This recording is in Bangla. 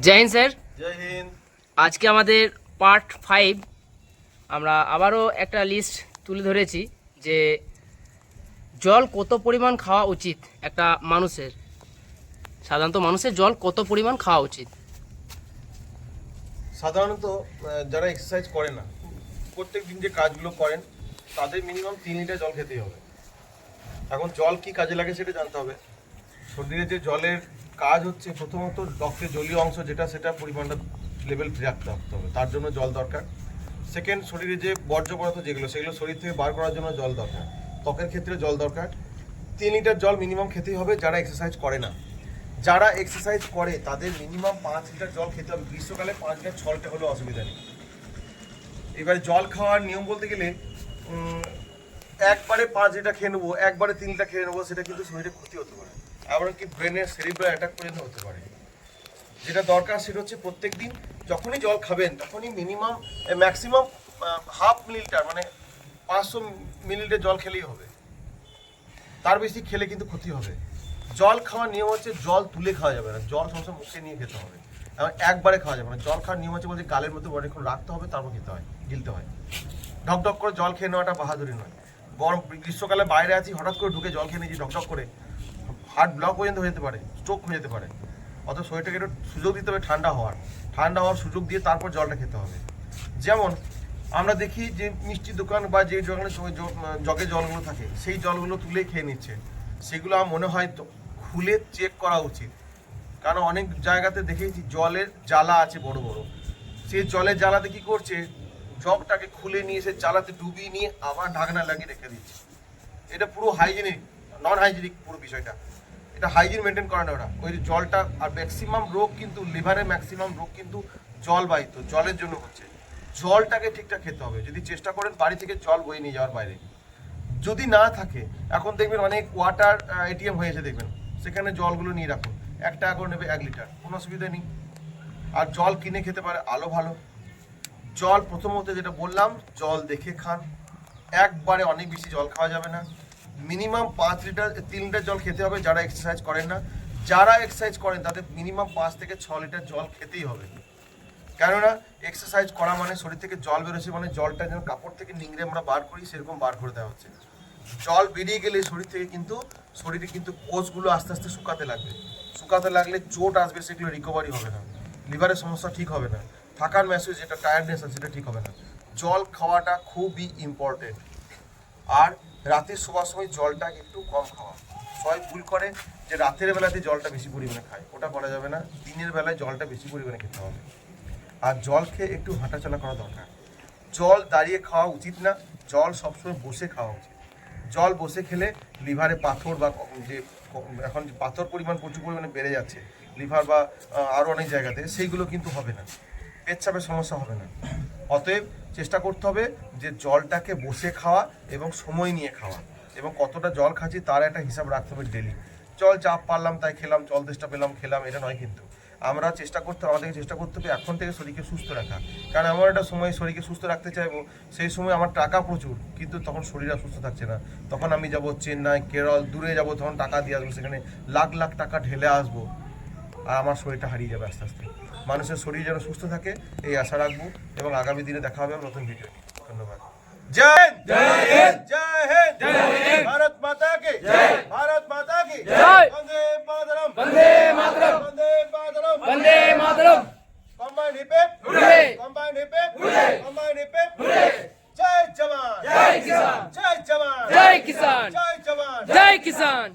জয় হিন্দ স্যার। জয় হিন্দ। আজকে আমাদের পার্ট 5 আমরা আবারও একটা লিস্ট তুলে ধরেছি যে জল কত পরিমাণ খাওয়া উচিত একটা মানুষের, সাধারণত মানুষের জল কত পরিমাণ খাওয়া উচিত। সাধারণত যারা এক্সারসাইজ করে না, প্রত্যেক দিন যে কাজগুলো করেন তাদের মিনিমাম 3 লিটার জল খেতেই হবে। এখন জল কি কাজে লাগে সেটা জানতে হবে। শরীরে যে জলের কাজ হচ্ছে, প্রথমত রক্তের জলীয় অংশ যেটা, সেটা পরিমাণটা লেভেল রাখতে হবে, তার জন্য জল দরকার। সেকেন্ড, শরীরে যে বর্জ্য পদার্থ যেগুলো, সেগুলো শরীর থেকে বার করার জন্য জল দরকার। ত্বকের ক্ষেত্রে জল দরকার। 3 লিটার জল মিনিমাম খেতেই হবে যারা এক্সারসাইজ করে না। যারা এক্সারসাইজ করে তাদের মিনিমাম 5 লিটার জল খেতে হবে। গ্রীষ্মকালে 5 লিটার 6 লিটার হলেও অসুবিধা নেই। এবারে জল খাওয়ার নিয়ম বলতে গেলে একবারে 5 লিটার খেয়ে নেবো, একবারে 3 লিটার খেয়ে নেবো, সেটা কিন্তু শরীরে ক্ষতি হতে পারে, এমনকি ব্রেনের সেরিব্রাল অ্যাটাক পর্যন্ত হতে পারে। যেটা দরকার সেটা হচ্ছে প্রত্যেক দিন যখনই জল খাবেন তখনই মিনিমাম ম্যাক্সিমাম হাফ মিলিলিটার, মানে 500 মিলিলিটার জল খেলেই হবে। তার বেশি খেলে কিন্তু ক্ষতি হবে। জল খাওয়ার নিয়ম হচ্ছে জল তুলে খাওয়া যাবে না, জল সবসময় মুখে নিয়ে খেতে হবে, এবং একবারে খাওয়া যাবে না। জল খাওয়ার নিয়ম হচ্ছে বলতে গালের মধ্যে অনেকক্ষণ রাখতে হবে, তারপর খেতে হয়, গিলতে হয়। ঢকঢক করে জল খেয়ে নেওয়াটা বাহাদুরি নয়। গরম গ্রীষ্মকালে বাইরে আছি, হঠাৎ করে ঢুকে জল খেয়ে নিয়েছি ঢকঢক করে, হার্ট ব্লক পর্যন্ত হয়ে যেতে পারে, স্ট্রোক হয়ে যেতে পারে। অত শরীরটাকে একটু সুযোগ দিতে হবে ঠান্ডা হওয়ার সুযোগ দিয়ে তারপর জলটা খেতে হবে। যেমন আমরা দেখি যে মিষ্টি দোকান বা যে দোকানে জগে জলগুলো থাকে, সেই জলগুলো তুলে খেয়ে নিচ্ছে। সেগুলো আমার মনে হয় তো খুলে চেক করা উচিত, কারণ অনেক জায়গাতে দেখেছি জলের জ্বালা আছে বড় বড়। সেই জলের জ্বালাতে কি করছে, জগটাকে খুলে নিয়ে সে জ্বালাতে ডুবিয়ে নিয়ে আবার ঢাকনা লাগিয়ে রেখে দিচ্ছে। এটা পুরো হাইজেনিক, নন হাইজেনিক পুরো বিষয়টা। এটা হাইজিন মেনটেন করে না ওরা। ওই জলটা, আর ম্যাক্সিমাম রোগ কিন্তু লিভারের ম্যাক্সিমাম রোগ কিন্তু জলবাহিত, জলের জন্য হচ্ছে। জলটাকে ঠিকঠাক খেতে হবে। যদি চেষ্টা করেন বাড়ি থেকে জল বয়ে নিয়ে যাওয়ার বাইরে, যদি না থাকে, এখন দেখবেন অনেক ওয়াটার এটিএম হয়েছে, দেখবেন সেখানে জলগুলো নিয়ে রাখুন। 1 টাকা করে নেবে 1 লিটার, কোনো অসুবিধা নেই। আর জল কিনে খেতে পারে আলো ভালো। জল প্রথমত যেটা বললাম, জল দেখে খান। একবারে অনেক বেশি জল খাওয়া যাবে না। মিনিমাম 5 লিটার 3 লিটার জল খেতে হবে যারা এক্সারসাইজ করেন না। যারা এক্সারসাইজ করেন তাদের মিনিমাম 5 থেকে 6 লিটার জল খেতেই হবে। কেননা এক্সারসাইজ করা মানে শরীর থেকে জল বেরোচ্ছে, মানে জলটা যেন কাপড় থেকে নিংড়ে আমরা বার করি, সেরকম বার করে দেওয়া হচ্ছে। জল বেরিয়ে গেলে শরীর থেকে কিন্তু শরীরে কিন্তু কোষগুলো আস্তে আস্তে শুকাতে লাগলে চোট আসবে, সেগুলো রিকভারি হবে না, লিভারের সমস্যা ঠিক হবে না, থাকার মেসেজ যেটা টায়ার্ডনেস আছে সেটা ঠিক হবে না। জল খাওয়াটা খুবই ইম্পর্টেন্ট। আর রাতে শোবার সময় জলটা একটু কম খাওয়া। সবাই ভুল করে যে রাতের বেলাতে জলটা বেশি পরিমাণে খায়, ওটা করা যাবে না। দিনের বেলায় জলটা বেশি পরিমাণে খেতে হবে। আর জল খেয়ে একটু হাঁটাচলা করা দরকার। জল দাঁড়িয়ে খাওয়া উচিত না, জল সবসময় বসে খাওয়া উচিত। জল বসে খেলে লিভারে পাথর বা যে এখন পাথর পরিমাণ প্রচুর পরিমাণে বেড়ে যাচ্ছে লিভার বা আরও অনেক জায়গাতে, সেইগুলো কিন্তু হবে না, পেচ্ছাপের সমস্যা হবে না। অতএব চেষ্টা করতে হবে যে জলটাকে বসে খাওয়া এবং সময় নিয়ে খাওয়া, এবং কতটা জল খাচ্ছি তার একটা হিসাব রাখতে হবে ডেলি। জল যা পারলাম তাই খেলাম, জল তেষ্টা পেলাম খেলাম, এটা নয়। কিন্তু আমাদেরকে চেষ্টা করতে হবে এখন থেকে শরীরকে সুস্থ রাখা। কারণ এমন একটা সময় শরীরকে সুস্থ রাখতে চাইবো, সেই সময় আমার টাকা প্রচুর, কিন্তু তখন শরীর আর সুস্থ থাকছে না। তখন আমি যাব চেন্নাই, কেরল, দূরে যাব, তখন টাকা দিয়ে আসবো, সেখানে লাখ লাখ টাকা ঢেলে আসবো, আর আমার শরীরটা হারিয়ে যাবে আস্তে আস্তে। মানুষের শরীর যেন সুস্থ থাকে এই আশা রাখবো, এবং আগামী দিনে দেখা হবে নতুন ভিডিও নিয়ে। ধন্যবাদ। জয় হিন্দ, জয় হিন্দ, ভারত মাতা কি জয়, ভারত মাতা কি জয়। বন্দে মাতরম, বন্দে মাতরম, বন্দে মাতরম, বন্দে মাতরম। Combined hip hurray, combined hip hurray, combined hip hurray. জয় জওয়ান, জয় কিষান, জয় জওয়ান, জয় কিষান, জয় জওয়ান। জয় কিষান।